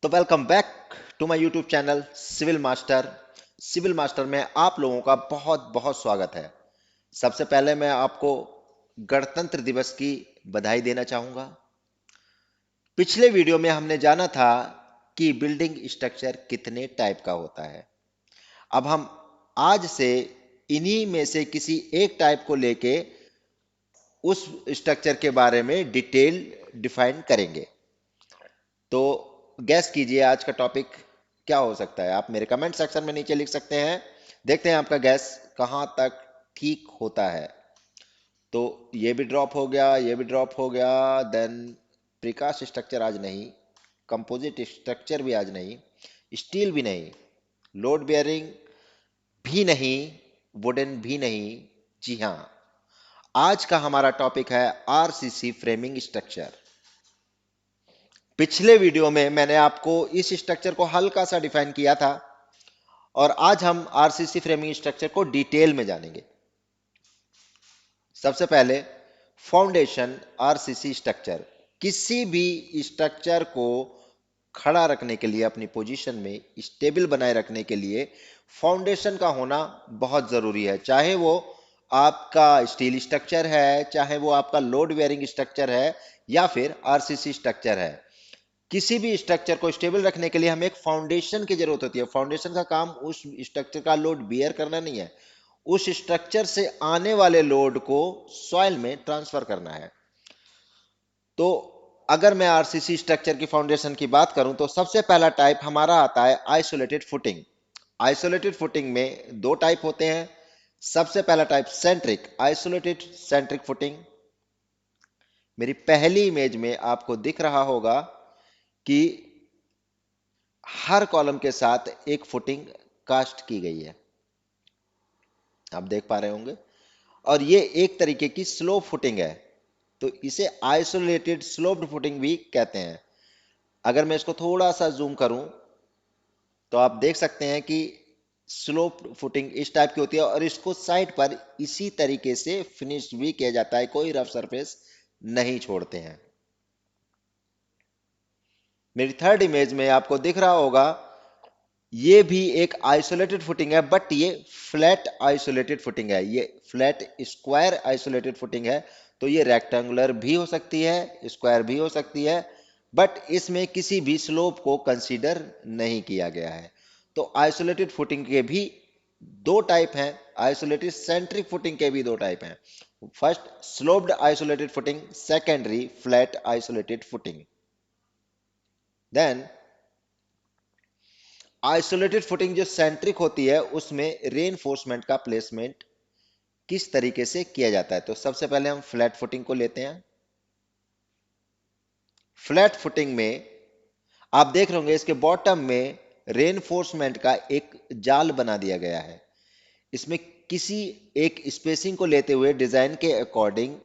तो welcome back to my YouTube channel Civil Master. Civil Master में आप लोगों का बहुत बहुत स्वागत है। सबसे पहले मैं आपको गणतंत्र दिवस की बधाई देना चाहूंगा। पिछले वीडियो में हमने जाना था कि बिल्डिंग स्ट्रक्चर कितने टाइप का होता है। अब हम आज से इन्हीं में से किसी एक टाइप को लेके उस स्ट्रक्चर के बारे में डिटेल डिफाइन करेंगे। तो गैस कीजिए आज का टॉपिक क्या हो सकता है। आप मेरे कमेंट सेक्शन में नीचे लिख सकते हैं। देखते हैं आपका गैस कहां तक ठीक होता है। तो ये भी ड्रॉप हो गया, ये भी ड्रॉप हो गया। देन प्रिकास्ट स्ट्रक्चर आज नहीं, कंपोजिट स्ट्रक्चर भी आज नहीं, स्टील भी नहीं, लोड बेयरिंग भी नहीं, वुडन भी नहीं। जी हाँ, आज का हमारा टॉपिक है आरसीसी फ्रेमिंग स्ट्रक्चर। पिछले वीडियो में मैंने आपको इस स्ट्रक्चर को हल्का सा डिफाइन किया था और आज हम आरसीसी फ्रेमिंग स्ट्रक्चर को डिटेल में जानेंगे। सबसे पहले फाउंडेशन आरसीसी स्ट्रक्चर। किसी भी स्ट्रक्चर को खड़ा रखने के लिए, अपनी पोजीशन में स्टेबल बनाए रखने के लिए फाउंडेशन का होना बहुत जरूरी है। चाहे वो आपका स्टील स्ट्रक्चर है, चाहे वो आपका लोड बेयरिंग स्ट्रक्चर है, या फिर आरसीसी स्ट्रक्चर है। किसी भी स्ट्रक्चर को स्टेबल रखने के लिए हमें एक फाउंडेशन की जरूरत होती है। फाउंडेशन का काम उस स्ट्रक्चर का लोड बियर करना नहीं है, उस स्ट्रक्चर से आने वाले लोड को सॉइल में ट्रांसफर करना है। तो अगर मैं आरसीसी स्ट्रक्चर की फाउंडेशन की बात करूं तो सबसे पहला टाइप हमारा आता है आइसोलेटेड फुटिंग। आइसोलेटेड फुटिंग में दो टाइप होते हैं। सबसे पहला type centric, isolated centric footing. मेरी पहली इमेज में आपको दिख रहा होगा कि हर कॉलम के साथ एक फुटिंग कास्ट की गई है, आप देख पा रहे होंगे। और ये एक तरीके की स्लोप फुटिंग है, तो इसे आइसोलेटेड स्लोप्ड फुटिंग भी कहते हैं। अगर मैं इसको थोड़ा सा जूम करूं तो आप देख सकते हैं कि स्लोप्ड फुटिंग इस टाइप की होती है और इसको साइड पर इसी तरीके से फिनिश भी किया जाता है, कोई रफ सरफेस नहीं छोड़ते हैं। मेरी थर्ड इमेज में आपको दिख रहा होगा, ये भी एक आइसोलेटेड फुटिंग है, बट ये फ्लैट आइसोलेटेड फुटिंग है। ये फ्लैट स्क्वायर आइसोलेटेड फुटिंग है। तो ये रेक्टेंगुलर भी हो सकती है, स्क्वायर भी हो सकती है, बट इसमें किसी भी स्लोप को कंसीडर नहीं किया गया है। तो आइसोलेटेड फुटिंग के भी दो टाइप हैं, आइसोलेटेड सेंट्रिक फुटिंग के भी दो टाइप हैं। First sloped isolated footing, secondary flat isolated footing. Then isolated footing जो सेंट्रिक होती है उसमें रेनफोर्समेंट का प्लेसमेंट किस तरीके से किया जाता है। तो सबसे पहले हम फ्लैट फुटिंग को लेते हैं। फ्लैट फुटिंग में आप देख रहे होंगे इसके बॉटम में रेनफोर्समेंट का एक जाल बना दिया गया है। इसमें किसी एक स्पेसिंग को लेते हुए डिजाइन के अकॉर्डिंग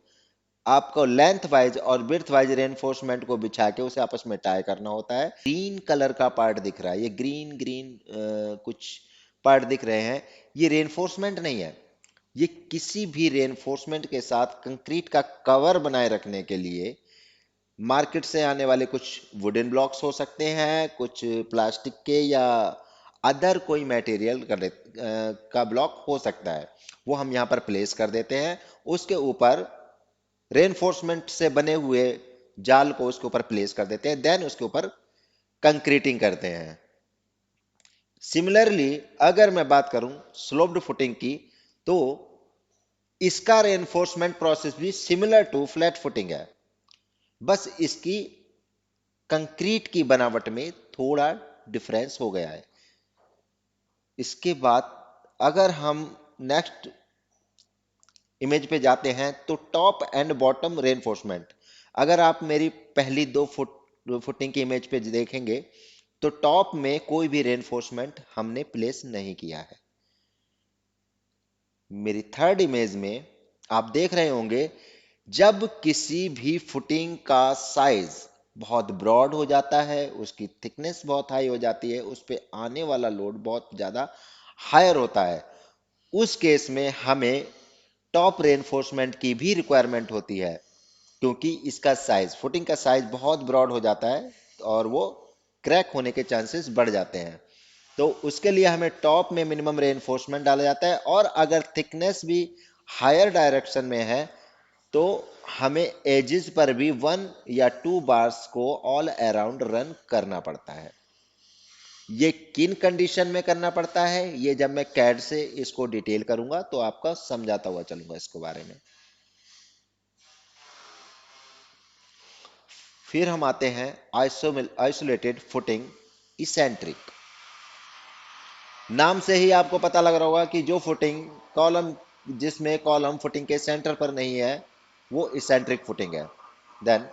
आपको लेंथ वाइज और विड्थ वाइज रेनफोर्समेंट को बिछा के उसे आपस में टाई करना होता है। ग्रीन कलर का पार्ट दिख रहा है, ये ग्रीन ग्रीन कुछ पार्ट दिख रहे हैं, ये रेनफोर्समेंट नहीं है। ये किसी भी रेनफोर्समेंट के साथ कंक्रीट का कवर बनाए रखने के लिए मार्केट से आने वाले कुछ वुडन ब्लॉक्स हो सकते हैं, कुछ प्लास्टिक के या अदर कोई मटेरियल का ब्लॉक हो सकता है, वो हम यहाँ पर प्लेस कर देते हैं। उसके ऊपर रेनफोर्समेंट से बने हुए जाल को उसके ऊपर प्लेस कर देते हैं, देन उसके ऊपर कंक्रीटिंग करते हैं। सिमिलरली अगर मैं बात करूं स्लोप्ड फुटिंग की, तो इसका रेनफोर्समेंट प्रोसेस भी सिमिलर टू फ्लैट फुटिंग है, बस इसकी कंक्रीट की बनावट में थोड़ा डिफरेंस हो गया है। इसके बाद अगर हम नेक्स्ट इमेज पे जाते हैं तो टॉप एंड बॉटम रेनफोर्समेंट। अगर आप मेरी पहली दो फुटिंग की इमेज पे देखेंगे तो टॉप में कोई भी रेनफोर्समेंट हमने प्लेस नहीं किया है। मेरी थर्ड इमेज में आप देख रहे होंगे, जब किसी भी फुटिंग का साइज बहुत ब्रॉड हो जाता है, उसकी थिकनेस बहुत हाई हो जाती है, उस पे आने वाला लोड बहुत ज्यादा हायर होता है, उस केस में हमें टॉप रेनफोर्समेंट की भी रिक्वायरमेंट होती है, क्योंकि इसका साइज, फुटिंग का साइज बहुत ब्रॉड हो जाता है और वो क्रैक होने के चांसेस बढ़ जाते हैं। तो उसके लिए हमें टॉप में मिनिमम रेइंफोर्समेंट डाला जाता है, और अगर थिकनेस भी हायर डायरेक्शन में है तो हमें एजेस पर भी 1 या 2 बार्स को ऑल अराउंड रन करना पड़ता है। ये किन कंडीशन में करना पड़ता है, ये जब मैं कैड से इसको डिटेल करूंगा तो आपका समझाता हुआ चलूंगा इसके बारे में। फिर हम आते हैं आइसोलेटेड फुटिंग इसेंट्रिक। नाम से ही आपको पता लग रहा होगा कि जो फुटिंग कॉलम, जिसमें कॉलम फुटिंग के सेंटर पर नहीं है, वो इसेंट्रिक फुटिंग है। देन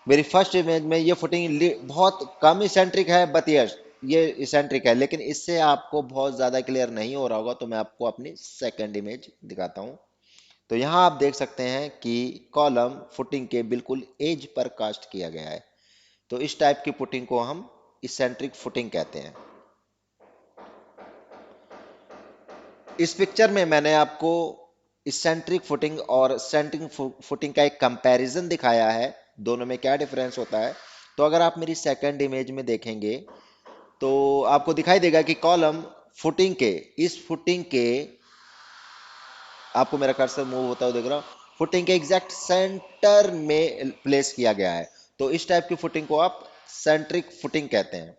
मेरी फर्स्ट इमेज में ये फुटिंग बहुत कम इसेंट्रिक है, बट यस ये इसेंट्रिक है, लेकिन इससे आपको बहुत ज्यादा क्लियर नहीं हो रहा होगा, तो मैं आपको अपनी सेकंड इमेज दिखाता हूं। तो यहां आप देख सकते हैं कि कॉलम फुटिंग के बिल्कुल एज पर कास्ट किया गया है। तो इस टाइप की फुटिंग को हम इसेंट्रिक फुटिंग कहते हैं। इस पिक्चर में मैंने आपको इसेंट्रिक फुटिंग और सेंट्रिक फुटिंग का एक कंपैरिजन दिखाया है, दोनों में क्या डिफरेंस होता है। तो अगर आप मेरी सेकंड इमेज में देखेंगे तो आपको दिखाई देगा कि कॉलम फुटिंग के, इस फुटिंग के, आपको मेरा कर्सर मूव होता हुआ देख रहा हूं, फुटिंग के एग्जैक्ट सेंटर में प्लेस किया गया है। तो इस टाइप की फुटिंग को आप सेंट्रिक फुटिंग कहते हैं।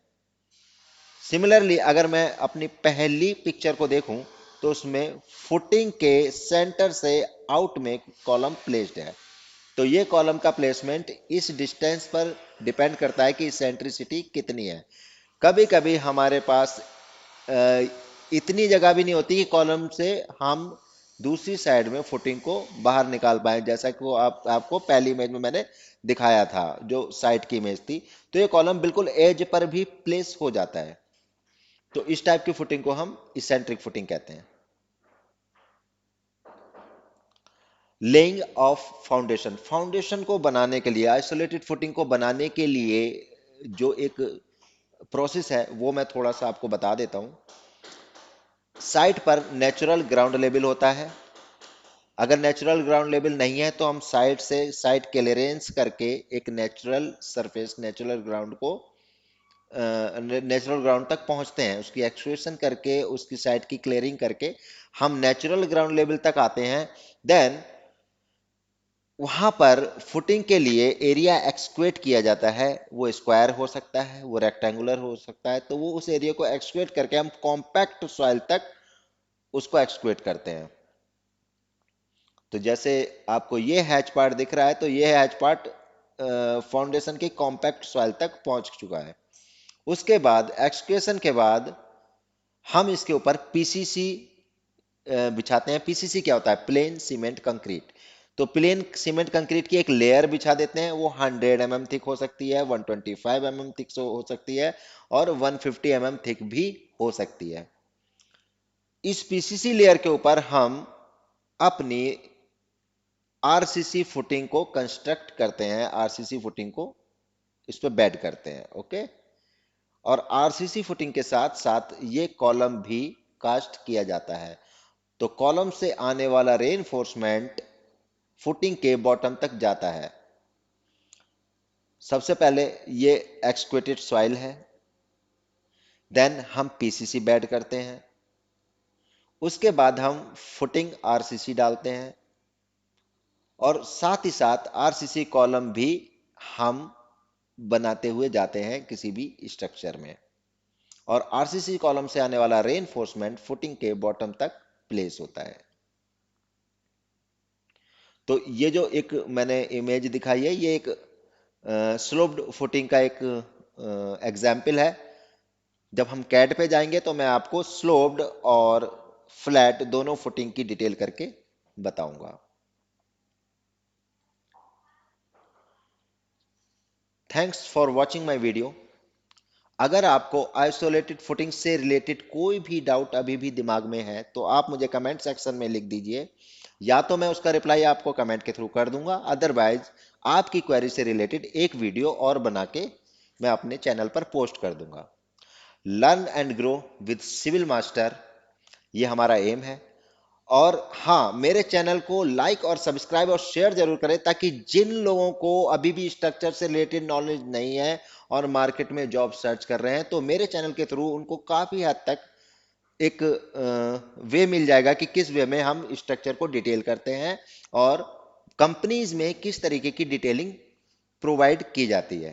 सिमिलरली अगर मैं अपनी पहली पिक्चर को देखूं तो उसमें फुटिंग के सेंटर से आउट में कॉलम प्लेस्ड है। तो ये कॉलम का प्लेसमेंट इस डिस्टेंस पर डिपेंड करता है कि सेंट्रिसिटी कितनी है। कभी कभी हमारे पास अ, इतनी जगह भी नहीं होती कि कॉलम से हम दूसरी साइड में फुटिंग को बाहर निकाल पाए, जैसा कि वो आपको पहली इमेज में मैंने दिखाया था, जो साइड की इमेज थी। तो ये कॉलम बिल्कुल एज पर भी प्लेस हो जाता है। तो इस टाइप की फुटिंग को हम इसेंट्रिक फुटिंग कहते हैं। लेइंग ऑफ फाउंडेशन, फाउंडेशन को बनाने के लिए, आइसोलेटेड फुटिंग को बनाने के लिए जो एक प्रोसेस है वो मैं थोड़ा सा आपको बता देता हूं। साइट पर नेचुरल ग्राउंड लेवल होता है। अगर नेचुरल ग्राउंड लेवल नहीं है तो हम साइट से साइट क्लियरेंस करके एक नेचुरल सरफेस, नेचुरल ग्राउंड को, नेचुरल ग्राउंड तक पहुंचते हैं, उसकी एक्सक्वेशन करके, उसकी साइट की क्लियरिंग करके हम नेचुरल ग्राउंड लेवल तक आते हैं। देन वहां पर फुटिंग के लिए एरिया एक्सक्वेट किया जाता है। वो स्क्वायर हो सकता है, वो रेक्टेंगुलर हो सकता है। तो वो उस एरिया को एक्सक्वेट करके हम कॉम्पैक्ट सॉइल तक उसको एक्सक्वेट करते हैं। तो जैसे आपको ये हैच पार्ट दिख रहा है, तो ये हैच पार्ट फाउंडेशन की कॉम्पैक्ट सॉइल तक पहुंच चुका है। उसके बाद एक्सक्वेशन के बाद हम इसके ऊपर पीसीसी बिछाते हैं। पीसीसी क्या होता है? Plane cement concrete. तो प्लेन सीमेंट कंक्रीट की एक लेयर बिछा देते हैं। वो 100 mm थिक हो सकती है, 125 mm थिक हो सकती है, और 150 mm थिक भी हो सकती है। इस पीसीसी लेयर के ऊपर हम अपनी आरसीसी फुटिंग को कंस्ट्रक्ट करते हैं, आरसीसी फुटिंग को इस पे बेड करते हैं। ओके। और आरसीसी फुटिंग के साथ साथ ये कॉलम भी कास्ट किया जाता है। तो कॉलम से आने वाला रेनफोर्समेंट फुटिंग के बॉटम तक जाता है। सबसे पहले ये एक्सक्वेटेड सॉइल है, देन हम पीसीसी बेड करते हैं, उसके बाद हम फुटिंग आरसीसी डालते हैं, और साथ ही साथ आरसीसी कॉलम भी हम बनाते हुए जाते हैं किसी भी स्ट्रक्चर में। और आरसीसी कॉलम से आने वाला रेनफोर्समेंट फुटिंग के बॉटम तक प्लेस होता है। तो ये जो एक मैंने इमेज दिखाई है, ये एक स्लोप्ड फुटिंग का एक एग्जाम्पल है। जब हम कैड पे जाएंगे तो मैं आपको स्लोप्ड और फ्लैट दोनों फुटिंग की डिटेल करके बताऊंगा। Thanks for watching my video. अगर आपको आइसोलेटेड फुटिंग से रिलेटेड कोई भी डाउट अभी भी दिमाग में है तो आप मुझे कमेंट सेक्शन में लिख दीजिए, या तो मैं उसका रिप्लाई आपको कमेंट के थ्रू कर दूंगा, अदरवाइज आपकी क्वेरी से रिलेटेड एक वीडियो और बना के मैं अपने चैनल पर पोस्ट कर दूंगा। Learn and grow with Civil Master, ये हमारा एम है। और हाँ, मेरे चैनल को लाइक और सब्सक्राइब और शेयर जरूर करें, ताकि जिन लोगों को अभी भी स्ट्रक्चर से रिलेटेड नॉलेज नहीं है और मार्केट में जॉब सर्च कर रहे हैं, तो मेरे चैनल के थ्रू उनको काफी हद तक एक वे मिल जाएगा कि किस वे में हम स्ट्रक्चर को डिटेल करते हैं और कंपनीज में किस तरीके की डिटेलिंग प्रोवाइड की जाती है।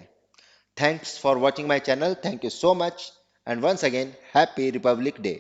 Thanks for watching my channel, thank you so much, and once again happy Republic day.